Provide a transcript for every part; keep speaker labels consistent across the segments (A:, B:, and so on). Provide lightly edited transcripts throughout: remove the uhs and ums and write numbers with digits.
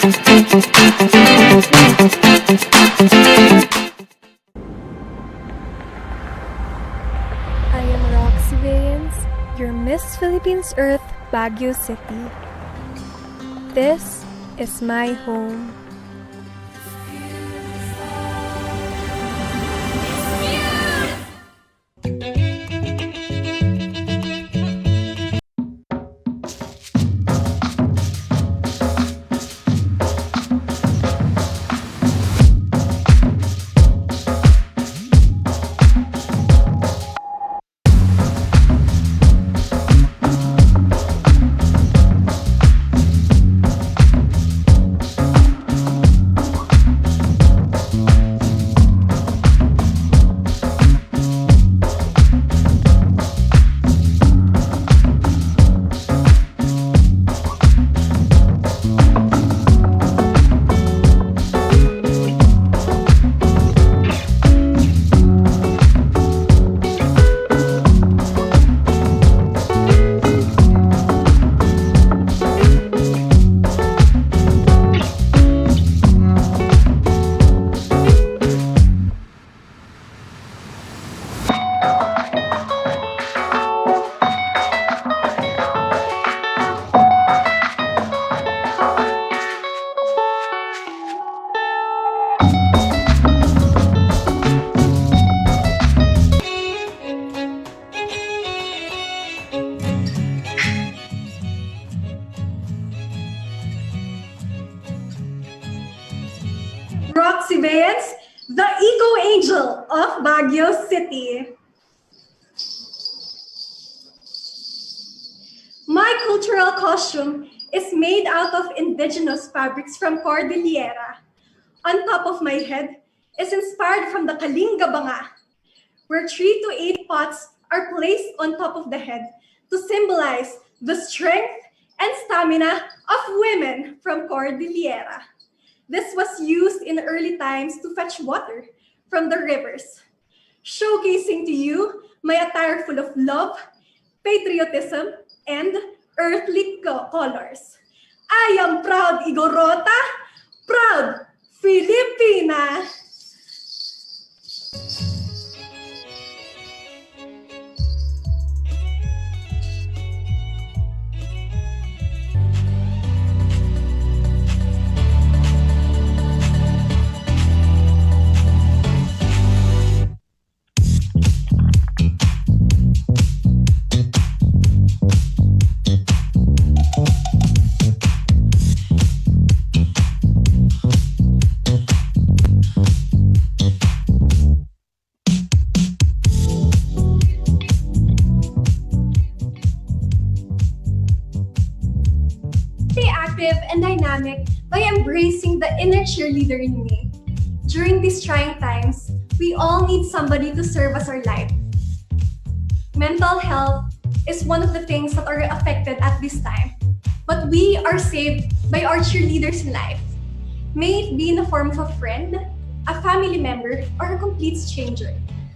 A: I am Roxie Baeyens, your Miss Philippines Earth, Baguio City. This is my home.
B: Roxie Baeyens, the eco-angel of Baguio City. My cultural costume is made out of indigenous fabrics from Cordillera. On top of my head is inspired from the Kalinga Banga, where 3 to 8 pots are placed on top of the head to symbolize the strength and stamina of women from Cordillera. This was used in early times to fetch water from the rivers, showcasing to you my attire full of love, patriotism, and earthly colors. I am proud Igorota, proud Filipina. And dynamic by embracing the inner cheerleader in me. During these trying times, we all need somebody to serve as our life. Mental health is one of the things that are affected at this time, but we are saved by our cheerleaders in life. May it be in the form of a friend, a family member, or a complete stranger.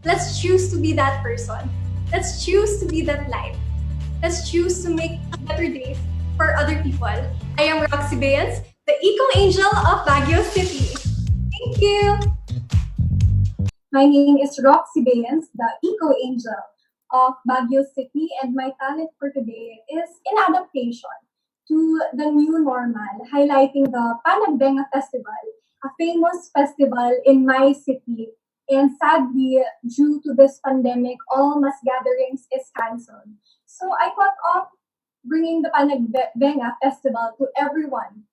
B: Let's choose to be that person. Let's choose to be that life. Let's choose to make better days for other people. I am Roxie Baeyens, the eco-angel of Baguio City. Thank you.
C: My name is Roxie Baeyens, the eco-angel of Baguio City, and my talent for today is in adaptation to the new normal, highlighting the Panagbenga Festival, a famous festival in my city. And sadly, due to this pandemic, all mass gatherings is cancelled. So I thought of bringing the Panagbenga Festival to everyone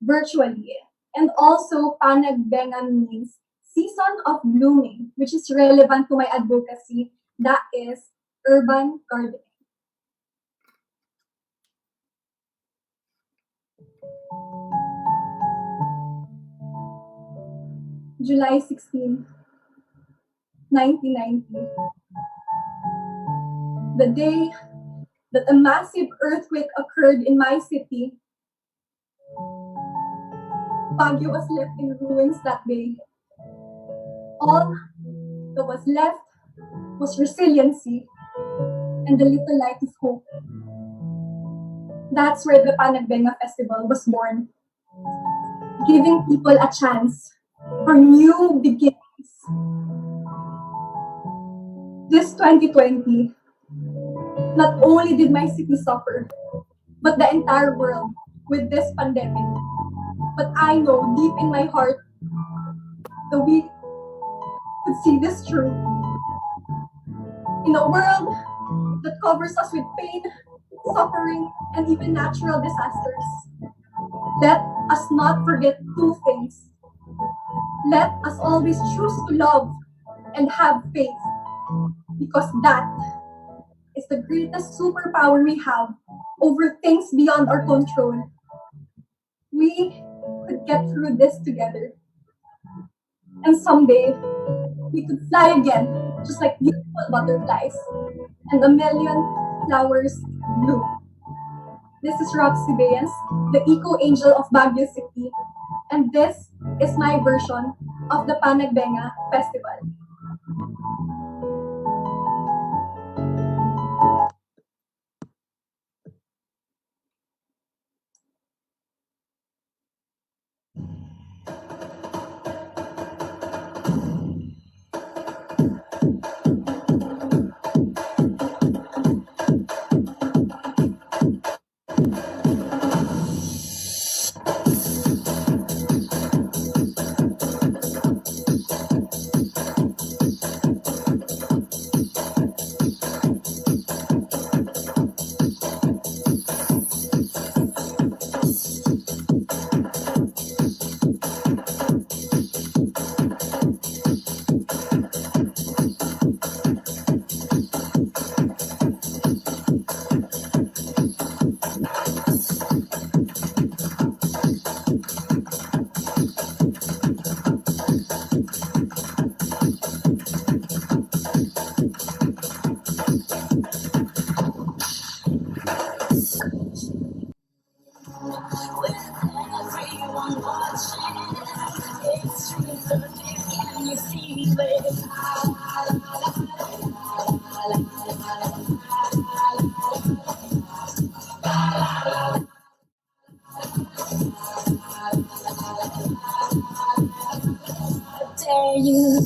C: virtually. And also, Panagbenga means season of blooming, which is relevant to my advocacy, that is urban gardening. July 16, 1990. The day that a massive earthquake occurred in my city. Baguio was left in ruins that day. All that was left was resiliency and the little light of hope. That's where the Panagbenga Festival was born. giving people a chance for new beginnings. This 2020, not only did my city suffer, but the entire world with this pandemic. But I know deep in my heart that we could see this through. In a world that covers us with pain, suffering, and even natural disasters, let us not forget two things. Let us always choose to love and have faith, because that is the greatest superpower we have over things beyond our control. We could get through this together. And someday, we could fly again, just like beautiful butterflies, and a million flowers bloom. This is Roxie Baeyens, the Eco Angel of Baguio City, and this is my version of the Panagbenga Festival.
D: Dare you?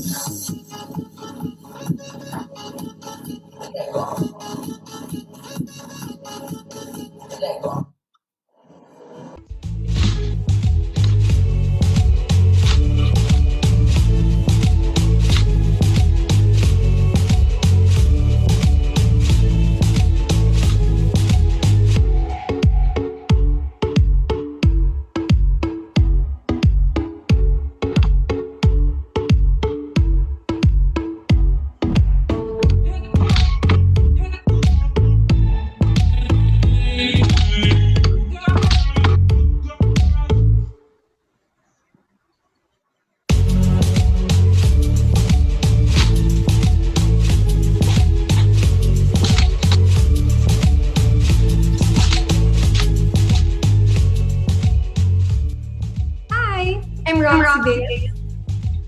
B: I'm Roxie Baeyens,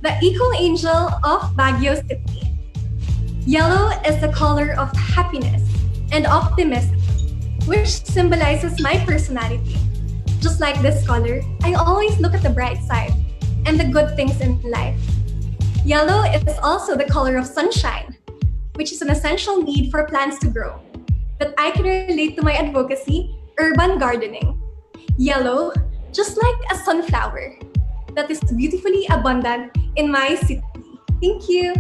B: the Eco Angel of Baguio City. Yellow is the color of happiness and optimism, which symbolizes my personality. Just like this color, I always look at the bright side and the good things in life. Yellow is also the color of sunshine, which is an essential need for plants to grow, that I can relate to my advocacy, urban gardening. Yellow, just like a sunflower, that is beautifully abundant in my city. Thank you.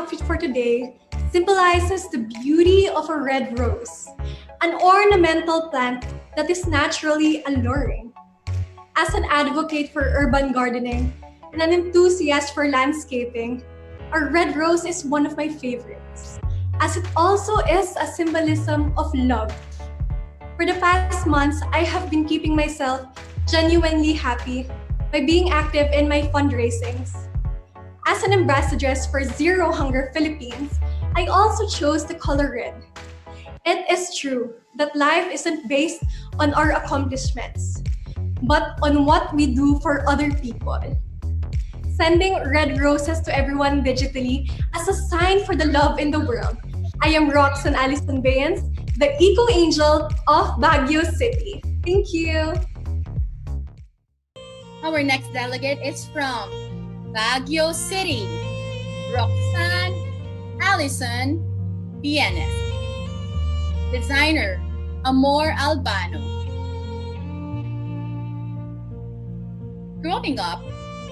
B: outfit for today symbolizes the beauty of a red rose, an ornamental plant that is naturally alluring. As an advocate for urban gardening and an enthusiast for landscaping, a red rose is one of my favorites, as it also is a symbolism of love. For the past months, I have been keeping myself genuinely happy by being active in my fundraisings. As an ambassadress for Zero Hunger Philippines, I also chose the color red. It is true that life isn't based on our accomplishments, but on what we do for other people. Sending red roses to everyone digitally as a sign for the love in the world. I am Roxanne Allison Baeyens, the eco-angel of Baguio City. Thank you.
D: Our next delegate is from Baguio City, Roxanne Allison Baeyens. Designer, Amor Albano. Growing up,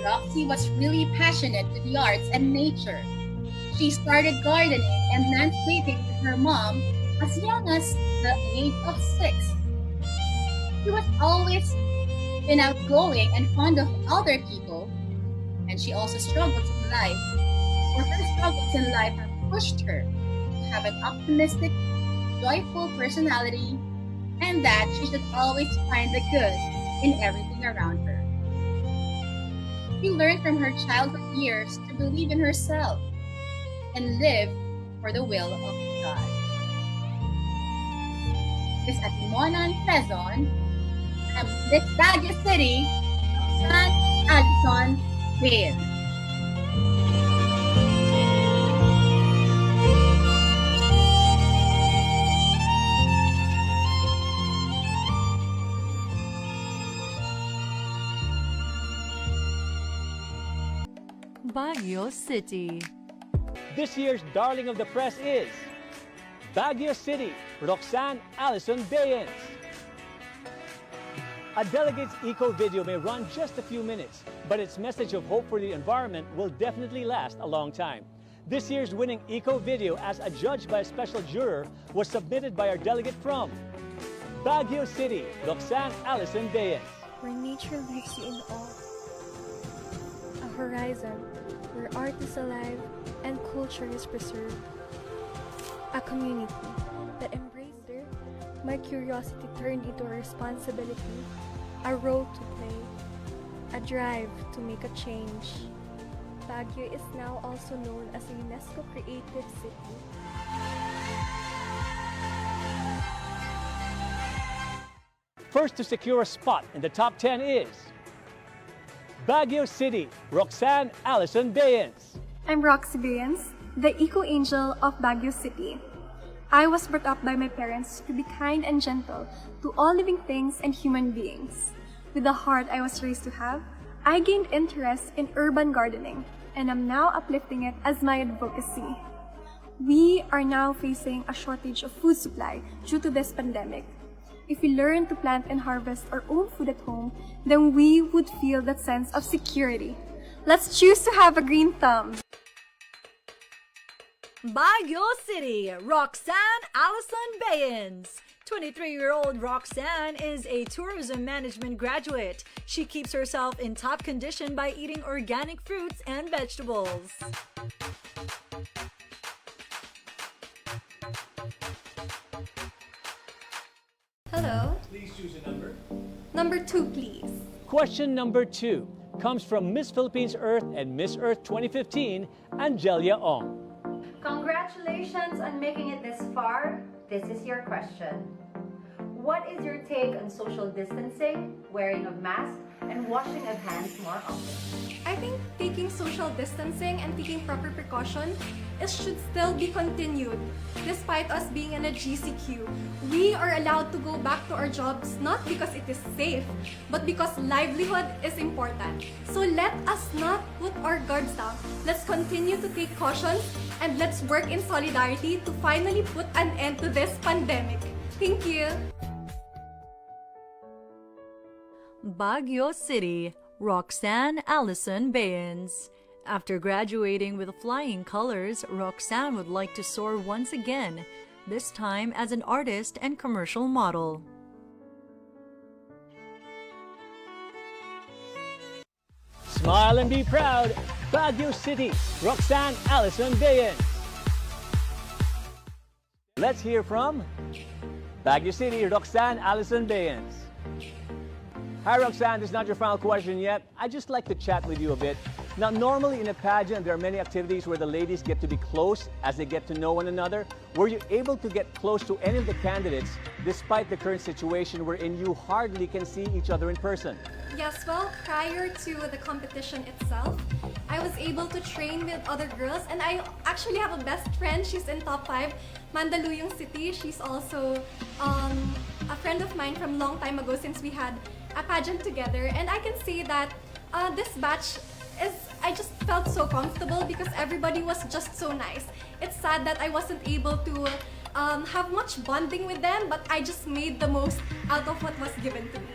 D: Roxie was really passionate with the arts and nature. She started gardening and landscaping with her mom as young as the age of 6. She was always been outgoing and fond of other people, and she also struggled in life. For her struggles in life have pushed her to have an optimistic, joyful personality, and that she should always find the good in everything around her. She learned from her childhood years to believe in herself and live for the will of God. Miss Atimonan Quezon, and Miss Baguio City, Roxanne Allison Baeyens.
E: Baguio City.
F: This year's darling of the press is Baguio City, Roxanne Allison Baeyens. A delegate's eco video may run just a few minutes, but its message of hope for the environment will definitely last a long time. This year's winning eco video, as adjudged by a special juror, was submitted by our delegate from Baguio City, Roxanne Allison Baeyens.
A: Where nature leaves you in awe. A horizon where art is alive and culture is preserved. A community that embraced it. My curiosity turned into a responsibility, a role to play, a drive to make a change. Baguio is now also known as a UNESCO Creative City.
F: First to secure a spot in the top 10 is Baguio City, Roxanne Allison Baeyens.
B: I'm Roxie Baeyens, the eco-angel of Baguio City. I was brought up by my parents to be kind and gentle to all living things and human beings. With the heart I was raised to have, I gained interest in urban gardening and am now uplifting it as my advocacy. We are now facing a shortage of food supply due to this pandemic. If we learn to plant and harvest our own food at home, then we would feel that sense of security. Let's choose to have a green thumb.
E: Baguio City, Roxanne Allison Baeyens. 23-year-old Roxanne is a tourism management graduate. She keeps herself in top condition by eating organic fruits and vegetables.
B: Hello.
F: Please choose a number.
B: Number 2, please.
F: Question number 2 comes from Miss Philippines Earth and Miss Earth 2015, Angelia Ong.
G: Congratulations on making it this far. This is your question. What is your take on social distancing, wearing of masks, and washing of hands more often?
B: I think taking social distancing and taking proper precaution should still be continued. Despite us being in a GCQ, we are allowed to go back to our jobs not because it is safe, but because livelihood is important. So let us not put our guards down. Let's continue to take cautions and let's work in solidarity to finally put an end to this pandemic. Thank you.
E: Baguio City, Roxanne Allison Baeyens. After graduating with flying colors, Roxanne would like to soar once again, this time as an artist and commercial model.
F: Smile and be proud, Baguio City, Roxanne Allison Baeyens. Let's hear from Baguio City, Roxanne Allison Baeyens. Hi Roxanne, this is not your final question yet. I'd just like to chat with you a bit. Now, normally in a pageant, there are many activities where the ladies get to be close as they get to know one another. Were you able to get close to any of the candidates despite the current situation wherein you hardly can see each other in person?
A: Yes, well, prior to the competition itself, I was able to train with other girls, and I actually have a best friend. She's in top 5, Mandaluyong City. She's also a friend of mine from long time ago since we had a pageant together. And I can say that this batch I just felt so comfortable because everybody was just so nice. It's sad that I wasn't able to have much bonding with them, but I just made the most out of what was given to me.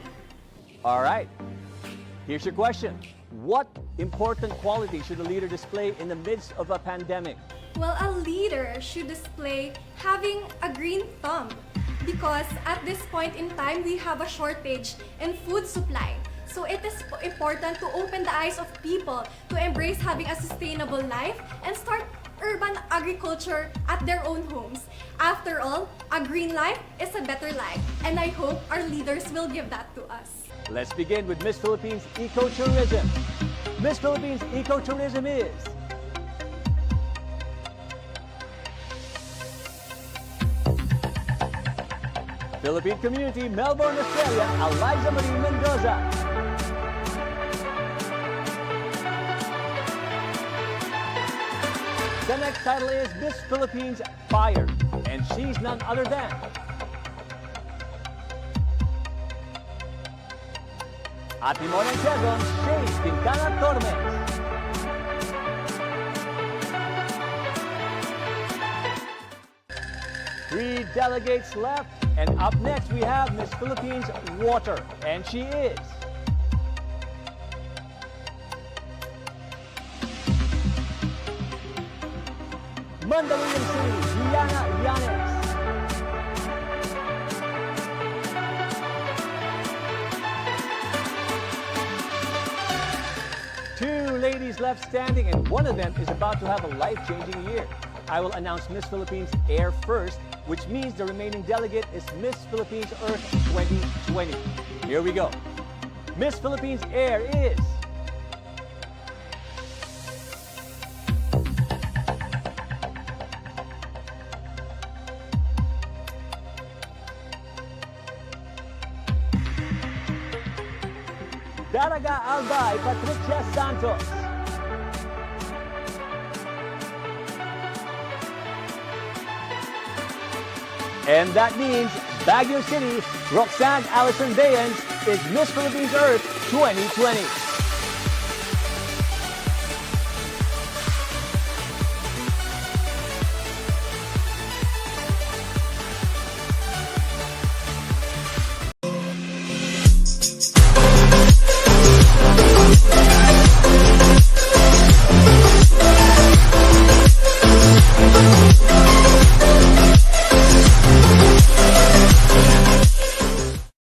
F: All right, here's your question. What important quality should a leader display in the midst of a pandemic?
A: Well, a leader should display having a green thumb because at this point in time, we have a shortage in food supply. So it is important to open the eyes of people to embrace having a sustainable life and start urban agriculture at their own homes. After all, a green life is a better life, and I hope our leaders will give that to us.
F: Let's begin with Miss Philippines Ecotourism. Miss Philippines Ecotourism is Philippine Community, Melbourne, Australia, Eliza Marie Mendoza. The next title is Miss Philippines Fire, and she's none other than Atimon and Quezon, Shane Quintana Tormes. Three delegates left, and up next we have Miss Philippines Water, and she is Mandaluyong City, Diana Yanes. Two ladies left standing, and one of them is about to have a life-changing year. I will announce Miss Philippines Air first, which means the remaining delegate is Miss Philippines Earth 2020. Here we go. Miss Philippines Air is Daraga Albay Patricia Santos. And that means Baguio City, Roxanne Allison Baeyens is Miss Philippines Earth 2020.